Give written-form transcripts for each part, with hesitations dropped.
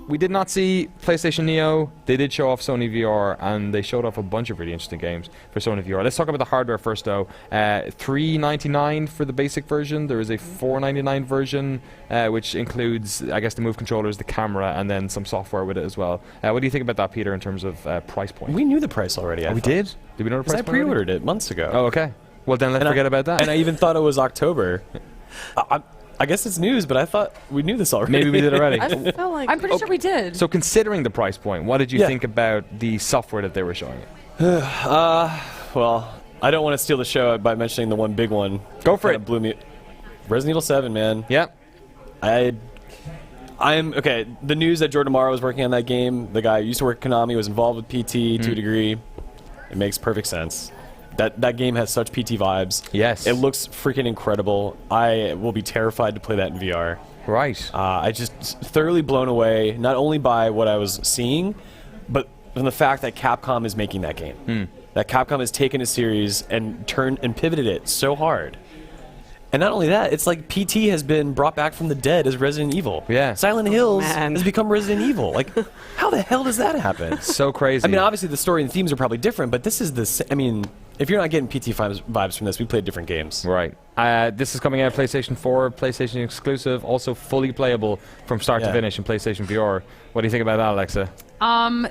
we did not see PlayStation Neo. They did show off Sony VR, and they showed off a bunch of really interesting games for Sony VR. Let's talk about the hardware first, though. $399 for the basic version. There is a $499 version, which includes, I guess, the Move controllers, the camera, and then some software with it as well. What do you think about that, Peter, in terms of price point? We knew the price already. We did? Did we know the price I point already? pre-ordered it months ago. Oh, okay. Well, then let's forget about that. And I even thought it was October. I guess it's news, but I thought we knew this already. Maybe we did already. I felt like I'm pretty sure we did. So considering the price point, what did you think about the software that they were showing you? Well, I don't want to steal the show by mentioning the one big one. Go for it. Blew me. Resident Evil 7, man. Yeah. I'm okay. The news that Jordan Morrow was working on that game, the guy who used to work at Konami, was involved with PT to a degree. It makes perfect sense. That game has such PT vibes. Yes. It looks freaking incredible. I will be terrified to play that in VR. Right. I just thoroughly blown away, not only by what I was seeing, but from the fact that Capcom is making that game. That Capcom has taken a series and turned and pivoted it so hard. And not only that, it's like PT has been brought back from the dead as Resident Evil. Yeah. Silent Hills man. has become Resident Evil. Like, how the hell does that happen? So crazy. I mean, obviously the story and themes are probably different, but this is the. I mean, if you're not getting PT vibes from this, we played different games. Right. This is coming out PlayStation 4, PlayStation exclusive, also fully playable from start to finish in PlayStation VR. What do you think about that, Alexa?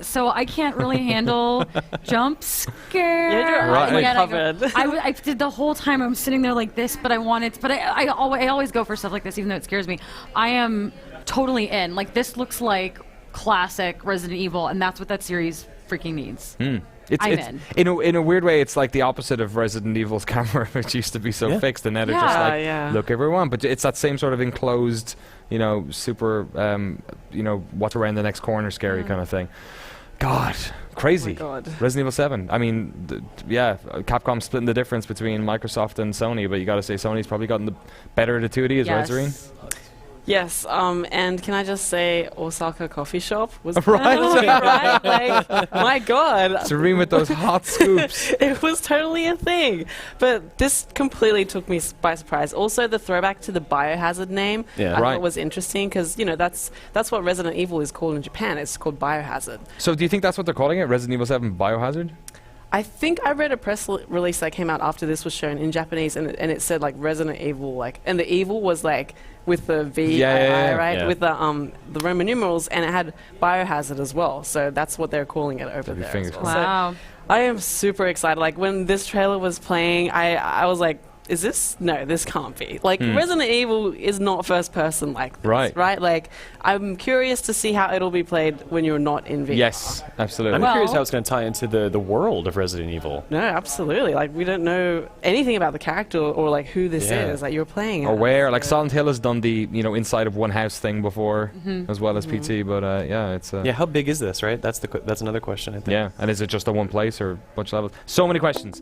So I can't really handle jump scare. You're covered. I did the whole time. I'm sitting there like this, but I wanted. But I always go for stuff like this, even though it scares me. I am totally in. Like, this looks like classic Resident Evil, and that's what that series freaking needs. In a weird way, it's like the opposite of Resident Evil's camera, which used to be so fixed, and now they're just like, look everyone. But it's that same sort of enclosed, super, what's around the next corner scary kind of thing. God, crazy. Oh my God. Resident Evil 7. I mean, Capcom splitting the difference between Microsoft and Sony, but you got to say Sony's probably gotten the better of the two of these, right, Zareen? Yes, and can I just say Osaka Coffee Shop was right? Like, my God. Zareen with those hot scoops. It was totally a thing. But this completely took me by surprise. Also, the throwback to the Biohazard name I thought was interesting because, that's what Resident Evil is called in Japan. It's called Biohazard. So do you think that's what they're calling it, Resident Evil 7 Biohazard? I think I read a press release that came out after this was shown in Japanese, and it said like Resident Evil, and the evil was like with the V, right, with the Roman numerals, and it had Biohazard as well. So that's what they're calling it over there. As well. Wow! So I am super excited. Like when this trailer was playing, I was like, is this? No, this can't be. Like, Resident Evil is not first person like this, right? Like, I'm curious to see how it'll be played when you're not in VR. Yes, absolutely. I'm curious how it's going to tie into the world of Resident Evil. No, absolutely. Like, we don't know anything about the character or like who this is that you're playing. Or where. Like, Silent Hill has done the, inside of one house thing before, as well as PT, but it's... how big is this, right? That's another question, I think. Yeah, and is it just a one place or a bunch of levels? So many questions.